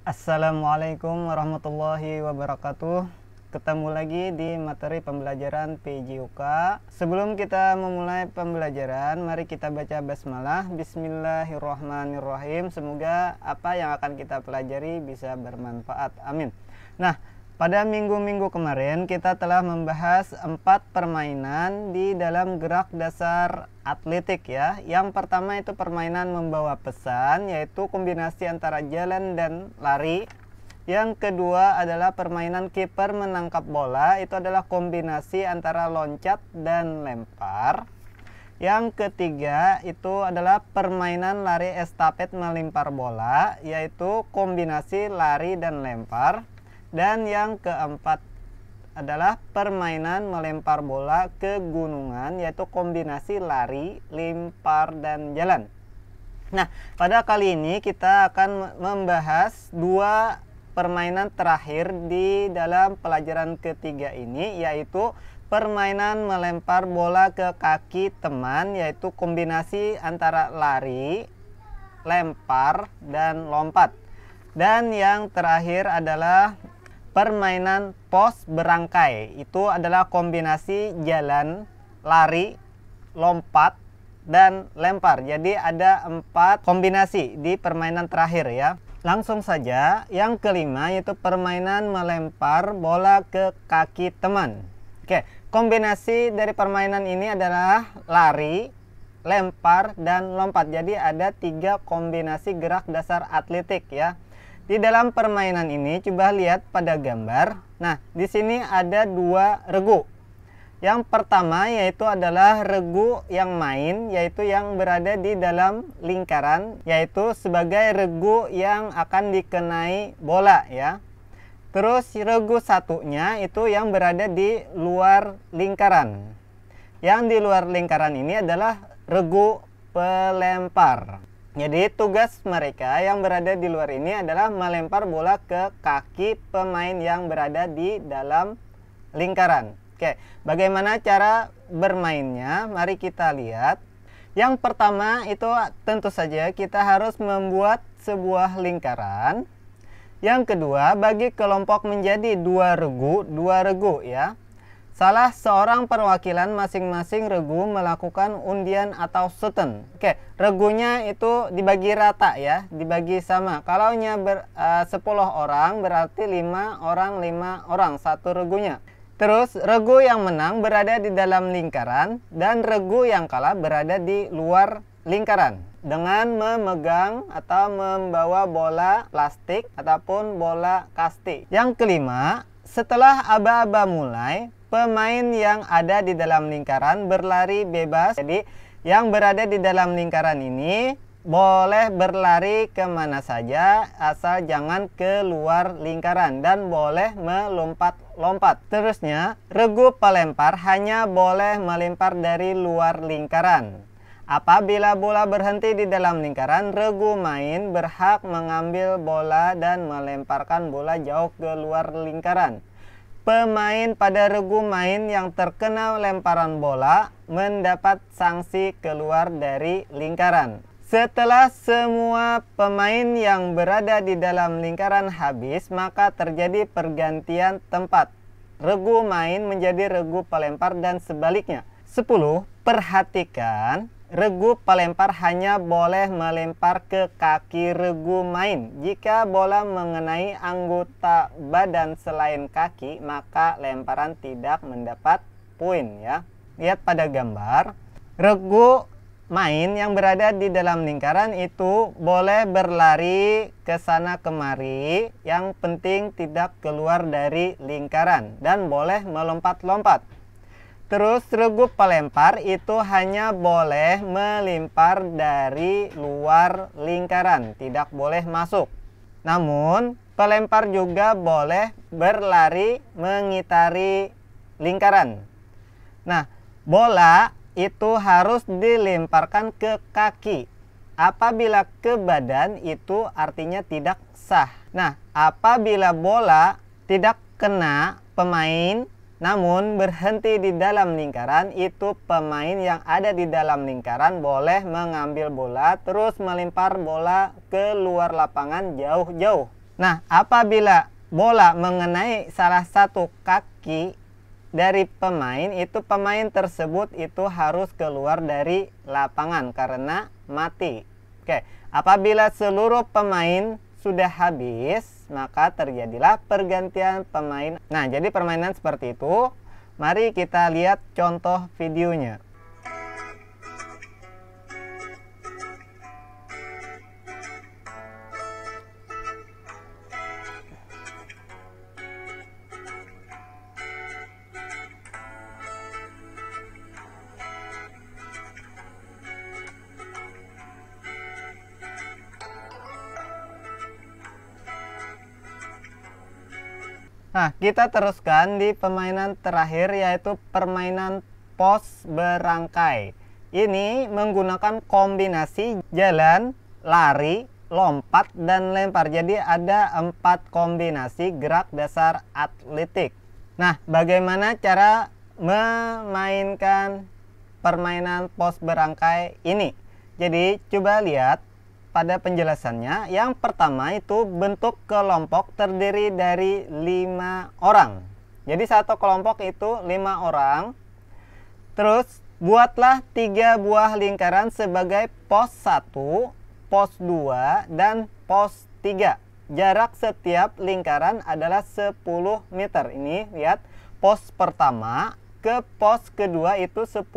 Assalamualaikum warahmatullahi wabarakatuh. Ketemu lagi di materi pembelajaran PJUK. Sebelum kita memulai pembelajaran, mari kita baca basmalah. Bismillahirrahmanirrahim. Semoga apa yang akan kita pelajari bisa bermanfaat. Amin. Nah, pada minggu-minggu kemarin kita telah membahas 4 permainan di dalam gerak dasar atletik ya. Yang pertama itu permainan membawa pesan, yaitu kombinasi antara jalan dan lari. Yang kedua adalah permainan kiper menangkap bola, itu adalah kombinasi antara loncat dan lempar. Yang ketiga itu adalah permainan lari estafet melempar bola, yaitu kombinasi lari dan lempar. Dan yang keempat adalah permainan melempar bola ke gunungan, yaitu kombinasi lari, lempar, dan jalan. Nah, pada kali ini kita akan membahas 2 permainan terakhir di dalam pelajaran ketiga ini, yaitu permainan melempar bola ke kaki teman, yaitu kombinasi antara lari, lempar, dan lompat. Dan yang terakhir adalah permainan pos berangkai, itu adalah kombinasi jalan, lari, lompat, dan lempar. Jadi ada 4 kombinasi di permainan terakhir ya. Langsung saja, yang kelima yaitu permainan melempar bola ke kaki teman. Oke, kombinasi dari permainan ini adalah lari, lempar, dan lompat. Jadi ada 3 kombinasi gerak dasar atletik ya. Di dalam permainan ini coba lihat pada gambar. Nah, di sini ada 2 regu. Yang pertama yaitu adalah regu yang main, yaitu yang berada di dalam lingkaran, yaitu sebagai regu yang akan dikenai bola ya. Terus regu satunya itu yang berada di luar lingkaran. Yang di luar lingkaran ini adalah regu pelempar. Jadi tugas mereka yang berada di luar ini adalah melempar bola ke kaki pemain yang berada di dalam lingkaran. Oke, bagaimana cara bermainnya? Mari kita lihat. Yang pertama itu tentu saja kita harus membuat sebuah lingkaran. Yang kedua, bagi kelompok menjadi 2 regu ya. Salah seorang perwakilan masing-masing regu melakukan undian atau shooten. Oke, regunya itu dibagi rata ya, dibagi sama. Kalau 10 orang berarti 5 orang satu regunya. Terus regu yang menang berada di dalam lingkaran dan regu yang kalah berada di luar lingkaran dengan memegang atau membawa bola plastik ataupun bola kasti. Yang kelima, setelah aba-aba mulai, pemain yang ada di dalam lingkaran berlari bebas. Jadi yang berada di dalam lingkaran ini boleh berlari kemana saja asal jangan keluar lingkaran dan boleh melompat-lompat. Terusnya, regu pelempar hanya boleh melempar dari luar lingkaran. Apabila bola berhenti di dalam lingkaran, regu main berhak mengambil bola dan melemparkan bola jauh ke luar lingkaran. Pemain pada regu main yang terkena lemparan bola mendapat sanksi keluar dari lingkaran. Setelah semua pemain yang berada di dalam lingkaran habis, maka terjadi pergantian tempat. Regu main menjadi regu pelempar dan sebaliknya. 10. Perhatikan, regu pelempar hanya boleh melempar ke kaki regu main. Jika bola mengenai anggota badan selain kaki, maka lemparan tidak mendapat poin ya. Lihat pada gambar. Regu main yang berada di dalam lingkaran itu boleh berlari ke sana kemari, yang penting tidak keluar dari lingkaran, dan boleh melompat-lompat. Terus regu pelempar itu hanya boleh melempar dari luar lingkaran, tidak boleh masuk. Namun pelempar juga boleh berlari mengitari lingkaran. Nah, bola itu harus dilemparkan ke kaki. Apabila ke badan itu artinya tidak sah. Nah, apabila bola tidak kena pemain namun berhenti di dalam lingkaran, itu pemain yang ada di dalam lingkaran boleh mengambil bola terus melempar bola ke luar lapangan jauh-jauh. Nah, apabila bola mengenai salah satu kaki dari pemain, itu pemain tersebut itu harus keluar dari lapangan karena mati. Oke, apabila seluruh pemain sudah habis, maka terjadilah pergantian pemain. Nah, jadi permainan seperti itu. Mari kita lihat contoh videonya. Nah, kita teruskan di permainan terakhir, yaitu permainan pos berangkai. Ini menggunakan kombinasi jalan, lari, lompat, dan lempar. Jadi ada 4 kombinasi gerak dasar atletik. Nah, bagaimana cara memainkan permainan pos berangkai ini? Jadi coba lihat pada penjelasannya. Yang pertama itu bentuk kelompok terdiri dari 5 orang. Jadi satu kelompok itu 5 orang. Terus buatlah 3 buah lingkaran sebagai pos 1, pos 2, dan pos 3. Jarak setiap lingkaran adalah 10 meter. Ini lihat, pos pertama ke pos kedua itu 10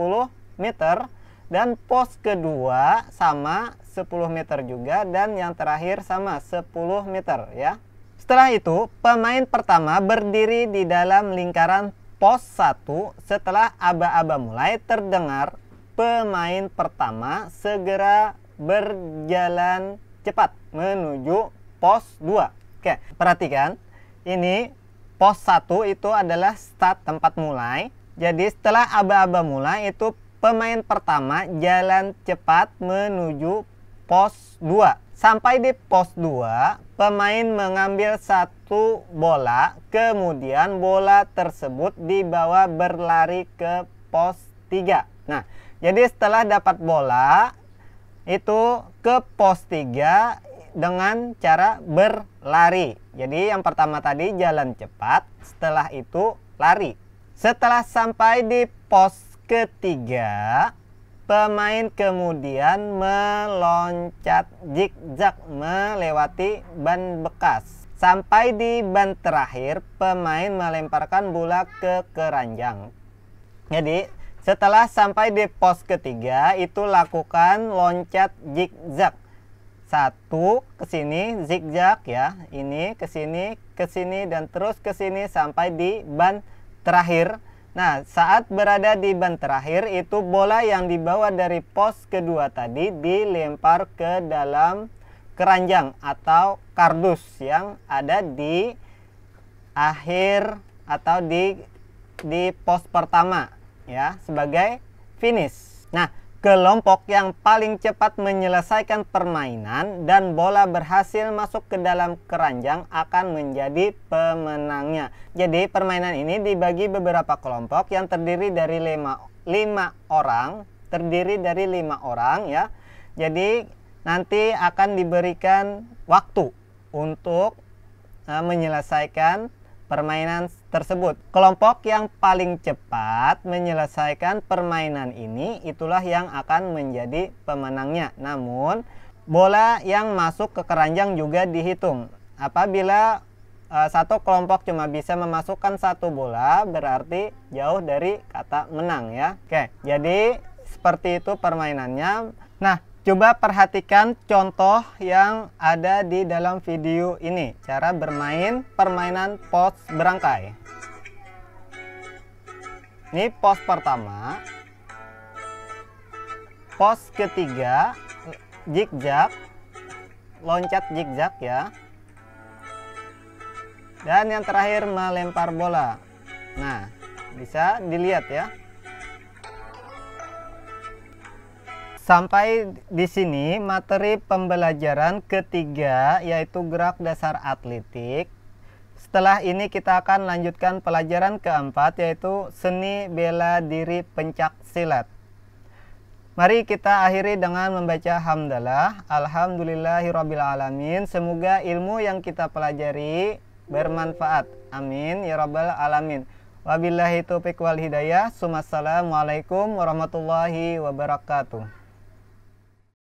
meter. Dan pos kedua sama 10 meter juga, dan yang terakhir sama 10 meter ya. Setelah itu, pemain pertama berdiri di dalam lingkaran pos 1. Setelah aba-aba mulai terdengar, pemain pertama segera berjalan cepat menuju pos 2. Oke, perhatikan. Ini pos 1 itu adalah start, tempat mulai. Jadi setelah aba-aba mulai itu pemain pertama jalan cepat menuju pos 2. Sampai di pos 2, pemain mengambil 1 bola, kemudian bola tersebut dibawa berlari ke pos 3. Nah, jadi setelah dapat bola, itu ke pos 3 dengan cara berlari. Jadi yang pertama tadi jalan cepat, setelah itu lari. Setelah sampai di pos ketiga, pemain kemudian meloncat zigzag melewati ban bekas. Sampai di ban terakhir, pemain melemparkan bola ke keranjang. Jadi setelah sampai di pos ketiga, itu lakukan loncat zigzag. 1 ke sini zigzag ya, ini ke sini dan terus ke sini sampai di ban terakhir. Nah, saat berada di ban terakhir, itu bola yang dibawa dari pos kedua tadi dilempar ke dalam keranjang atau kardus yang ada di akhir atau di pos pertama ya, sebagai finish. Nah, kelompok yang paling cepat menyelesaikan permainan dan bola berhasil masuk ke dalam keranjang akan menjadi pemenangnya. Jadi permainan ini dibagi beberapa kelompok yang terdiri dari 5 orang ya. Jadi nanti akan diberikan waktu untuk menyelesaikan permainan tersebut. Kelompok yang paling cepat menyelesaikan permainan ini, itulah yang akan menjadi pemenangnya. Namun, bola yang masuk ke keranjang juga dihitung. Apabila satu kelompok cuma bisa memasukkan 1 bola, berarti jauh dari kata menang ya. Oke, jadi seperti itu permainannya. Nah, coba perhatikan contoh yang ada di dalam video ini. Cara bermain permainan pos berangkai. Ini pos pertama. Pos ketiga, zigzag. Loncat zigzag ya. Dan yang terakhir melempar bola. Nah, bisa dilihat ya. Sampai di sini materi pembelajaran ketiga, yaitu gerak dasar atletik. Setelah ini kita akan lanjutkan pelajaran keempat, yaitu seni bela diri pencak silat. Mari kita akhiri dengan membaca hamdalah. Alhamdulillahirabbil alamin. Semoga ilmu yang kita pelajari bermanfaat. Amin ya rabbal alamin. Wabillahi taufiq wal hidayah. Assalamualaikum warahmatullahi wabarakatuh.